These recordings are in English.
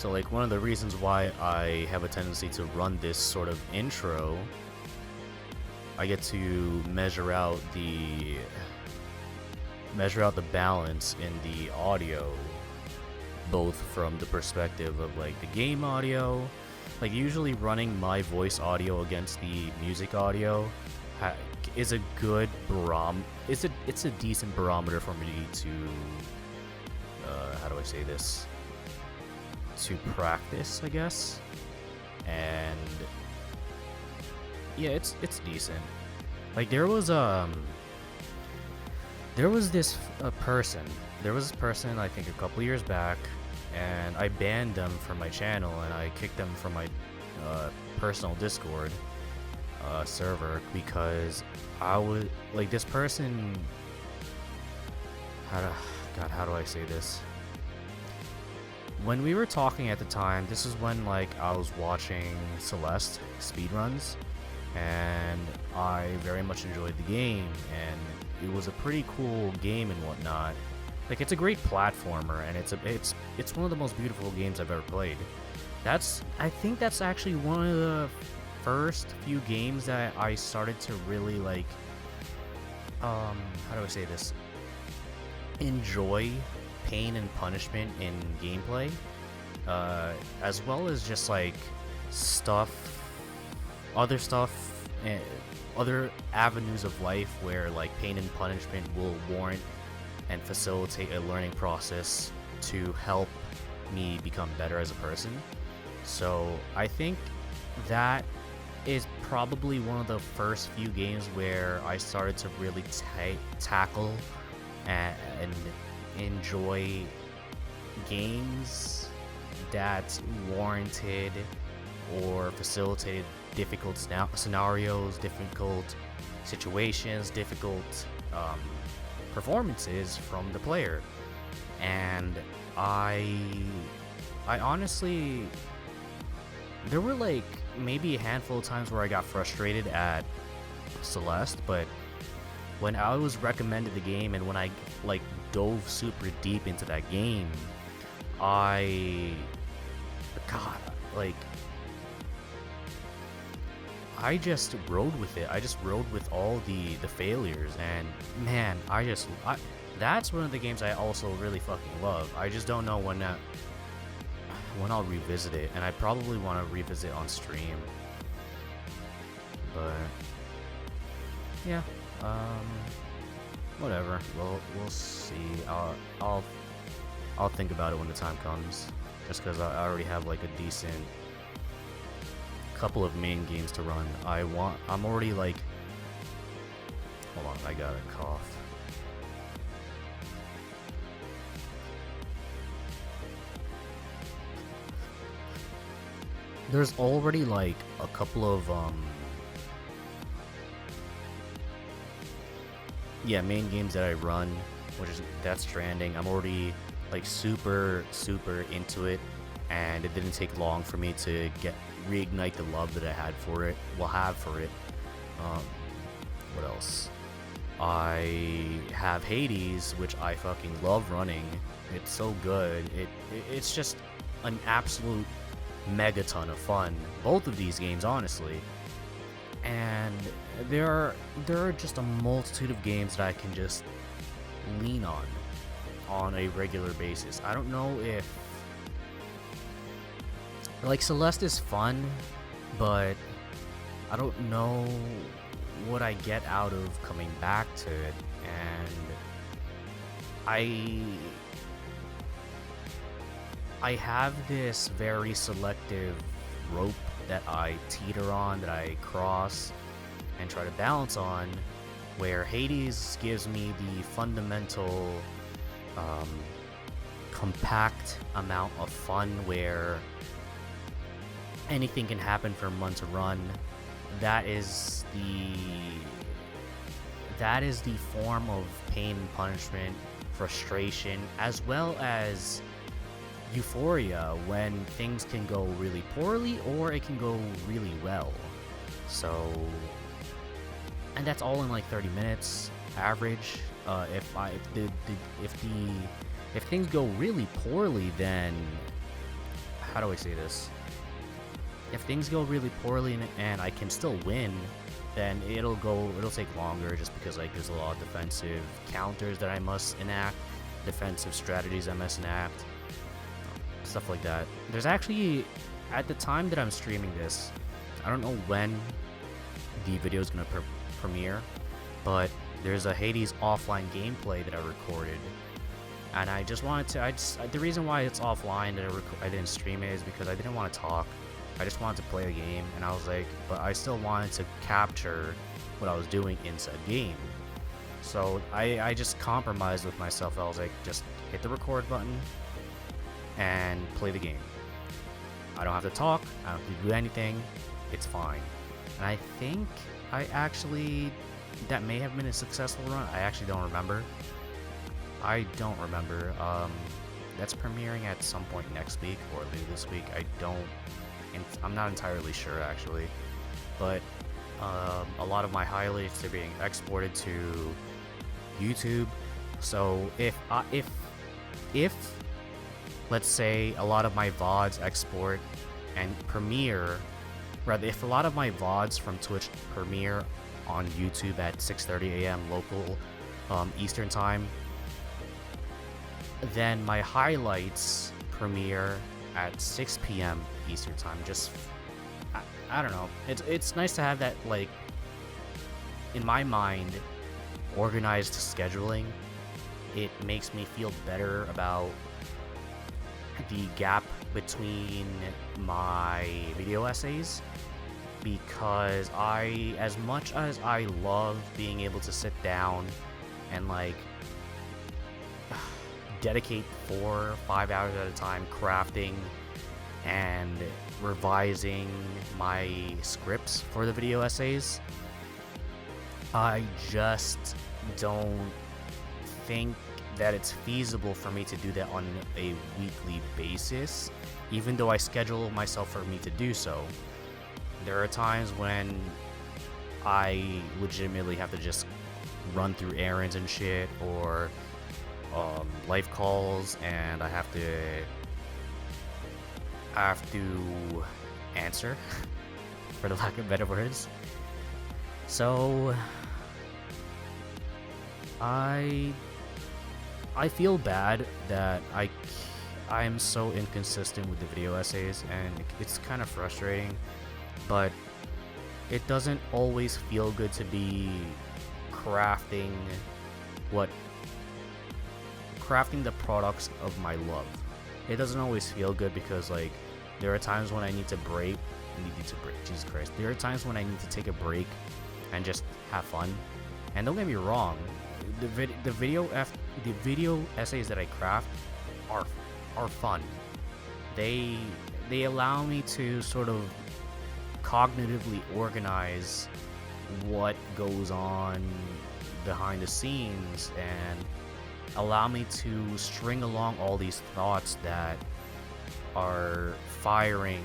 So like one of the reasons why I have a tendency to run this sort of intro, I get to measure out the balance in the audio, both from the perspective of like the game audio, like usually running my voice audio against the music audio is a good it's a decent barometer for me to how do I say this, to practice, I guess. And yeah, it's decent. Like there was this person I think a couple years back, and I banned them from my channel and I kicked them from my personal Discord server because I was like, this person, how do I say this? When we were talking at the time, this is when like I was watching Celeste speedruns, and I very much enjoyed the game, and it was a pretty cool game and whatnot. Like it's a great platformer, and it's one of the most beautiful games I've ever played. I think that's actually one of the first few games that I started to really like how do I say this? Enjoy pain and punishment in gameplay, as well as just like other stuff, other avenues of life where like pain and punishment will warrant and facilitate a learning process to help me become better as a person. So I think that is probably one of the first few games where I started to really tackle and enjoy games that warranted or facilitated difficult scenarios, difficult situations, difficult performances from the player. And I honestly, there were like maybe a handful of times where I got frustrated at Celeste, but when I was recommended the game and when I like dove super deep into that game, I just rode with it. I just rode with all the failures, and man, that's one of the games I also really fucking love. I just don't know when I'll revisit it, and I probably want to revisit on stream. But yeah, whatever. We'll see. I'll think about it when the time comes. Just because I already have like a decent couple of main games to run. I'm already like, hold on, I got a cough. There's already like a couple of main games that I run, which is that's Stranding. I'm already like super into it, and it didn't take long for me to reignite the love that I have for it. What else? I have Hades, which I fucking love running. It's so good. It's just an absolute megaton of fun. Both of these games, honestly. And there are just a multitude of games that I can just lean on a regular basis. I don't know if like Celeste is fun, but I don't know what I get out of coming back to it, and I have this very selective rope that I teeter on, that I cross and try to balance on, where Hades gives me the fundamental compact amount of fun where anything can happen from run to run. That is the form of pain and punishment, frustration, as well as euphoria when things can go really poorly or it can go really well. So, and that's all in like 30 minutes average. If things go really poorly, then how do I say this? If things go really poorly and I can still win, then it'll take longer, just because like there's a lot of defensive counters that I must enact, defensive strategies I must enact, stuff like that. There's actually, at the time that I'm streaming this, I don't know when the video is gonna premiere, but there's a Hades offline gameplay that I recorded, and I just wanted to. The reason why it's offline that I didn't stream it is because I didn't want to talk. I just wanted to play the game, and I was like, but I still wanted to capture what I was doing inside game. So I just compromised with myself. I was like, just hit the record button and play the game. I don't have to talk. I don't have to do anything. It's fine. And I think that may have been a successful run. I actually don't remember. That's premiering at some point next week or later this week. I'm not entirely sure actually, but a lot of my highlights are being exported to YouTube. So if let's say a lot of my VODs export and premiere, rather if a lot of my VODs from Twitch premiere on YouTube at 6:30 a.m. local Eastern time, then my highlights premiere at 6 p.m. Eastern time. Just I don't know. It's nice to have that, like, in my mind, organized scheduling. It makes me feel better about the gap between my video essays, because as much as I love being able to sit down and like dedicate 4 or 5 hours at a time crafting and revising my scripts for the video essays, I just don't think that it's feasible for me to do that on a weekly basis, even though I schedule myself for me to do so. There are times when I legitimately have to just run through errands and shit, or life calls, and I have to answer for the lack of better words. So I feel bad that I am so inconsistent with the video essays, and it's kind of frustrating, but it doesn't always feel good to be crafting the products of my love. It doesn't always feel good, because like there are times when I need to break. Jesus Christ. There are times when I need to take a break and just have fun. And don't get me wrong, the video essays that I craft are fun. They allow me to sort of cognitively organize what goes on behind the scenes, and allow me to string along all these thoughts that are firing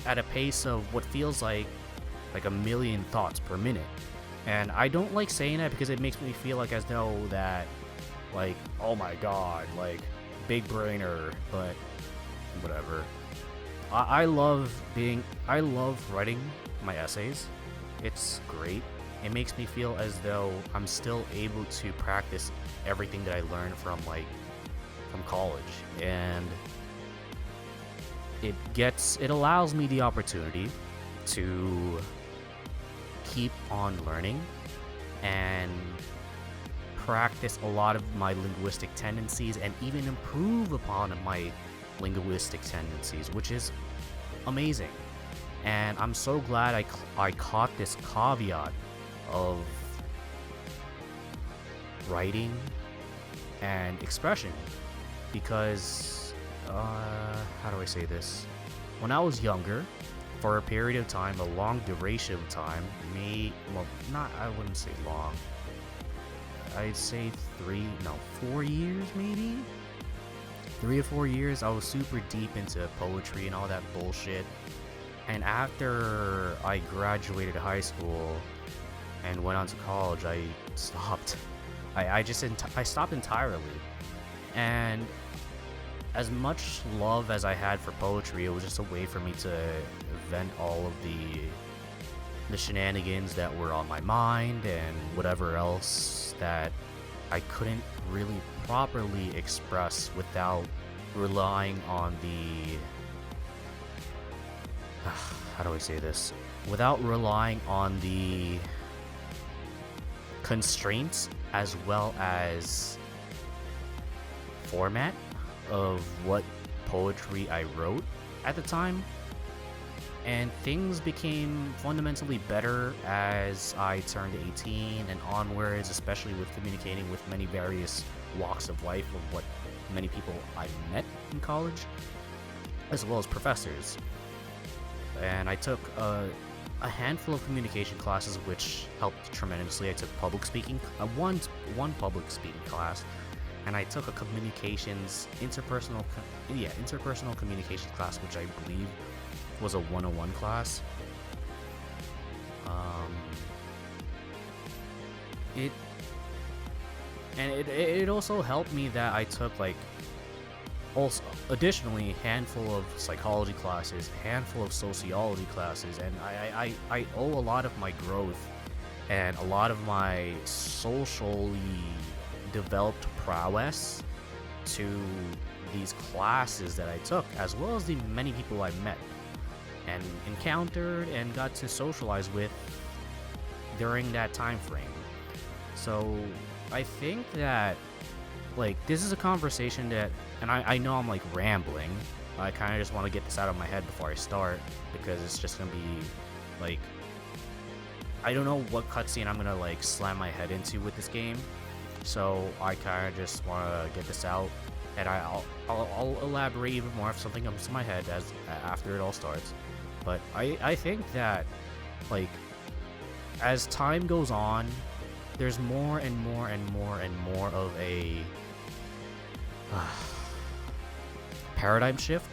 at a pace of what feels like a million thoughts per minute. And I don't like saying that, because it makes me feel like as though that, like, oh my god, like, big brainer, but whatever. I love writing my essays. It's great. It makes me feel as though I'm still able to practice everything that I learned from college, and it allows me the opportunity to keep on learning and practice a lot of my linguistic tendencies, and even improve upon my linguistic tendencies, which is amazing. And I'm so glad I caught this caveat of writing and expression, because how do I say this? When I was younger, for a period of time, a long duration of time, I wouldn't say long. I'd say 4 years maybe? 3 or 4 years, I was super deep into poetry and all that bullshit. And after I graduated high school and went on to college, I stopped. I stopped entirely. And as much love as I had for poetry, it was just a way for me to vent all of the shenanigans that were on my mind and whatever else that I couldn't really properly express without relying on the how do I say this? Without relying on the constraints as well as format of what poetry I wrote at the time. And things became fundamentally better as I turned 18 and onwards, especially with communicating with many various walks of life of what many people I met in college, as well as professors. And I took a handful of communication classes, which helped tremendously. I took public speaking, one public speaking class, and I took a interpersonal communications class, which I believe was a 101 class. It also helped me that I took like also additionally a handful of psychology classes, a handful of sociology classes, and I owe a lot of my growth and a lot of my socially developed prowess to these classes that I took, as well as the many people I met and encountered and got to socialize with during that time frame. So I think that like this is a conversation that, and I know I'm like rambling, I kind of just want to get this out of my head before I start, because it's just gonna be like, I don't know what cutscene I'm gonna like slam my head into with this game, so I kind of just want to get this out, and I'll elaborate even more if something comes to my head as after it all starts. But I think that like as time goes on, there's more and more and more and more of a paradigm shift,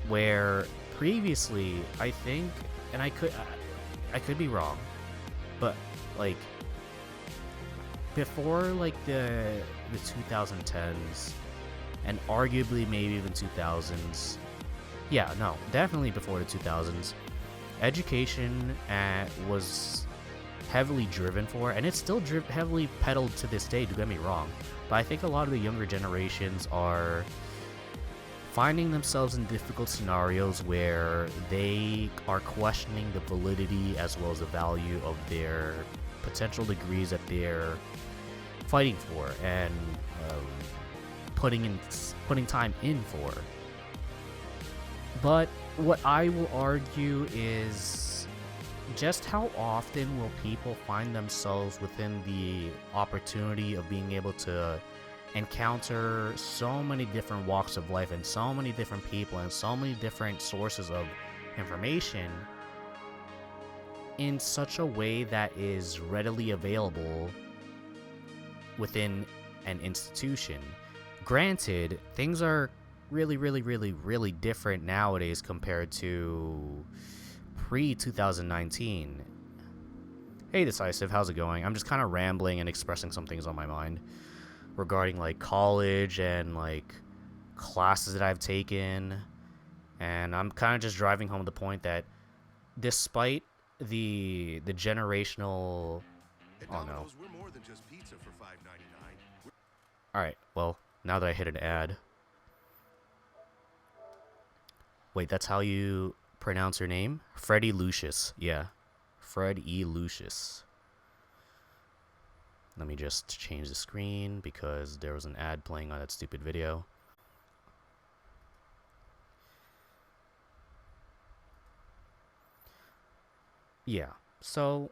where previously I think, and I could be wrong, but like before like the 2010s and arguably maybe even 2000s, yeah, no, definitely before the 2000s, education was heavily driven for, and it's still heavily peddled to this day, don't get me wrong, but I think a lot of the younger generations are finding themselves in difficult scenarios where they are questioning the validity as well as the value of their potential degrees that they're fighting for and putting time in for. But what I will argue is just how often will people find themselves within the opportunity of being able to encounter so many different walks of life and so many different people and so many different sources of information in such a way that is readily available within an institution. Granted, things are really different nowadays compared to pre-2019. Hey Decisive, how's it going? I'm just kind of rambling and expressing some things on my mind regarding like college and like classes that I've taken, and I'm kind of just driving home the point that despite the generational, oh no, we're more than just pizza for $5.99. All right, well, now that I hit an ad. Wait, that's how you pronounce your name? Freddie Lucius. Yeah. Fred E. Lucius. Let me just change the screen because there was an ad playing on that stupid video. Yeah. So,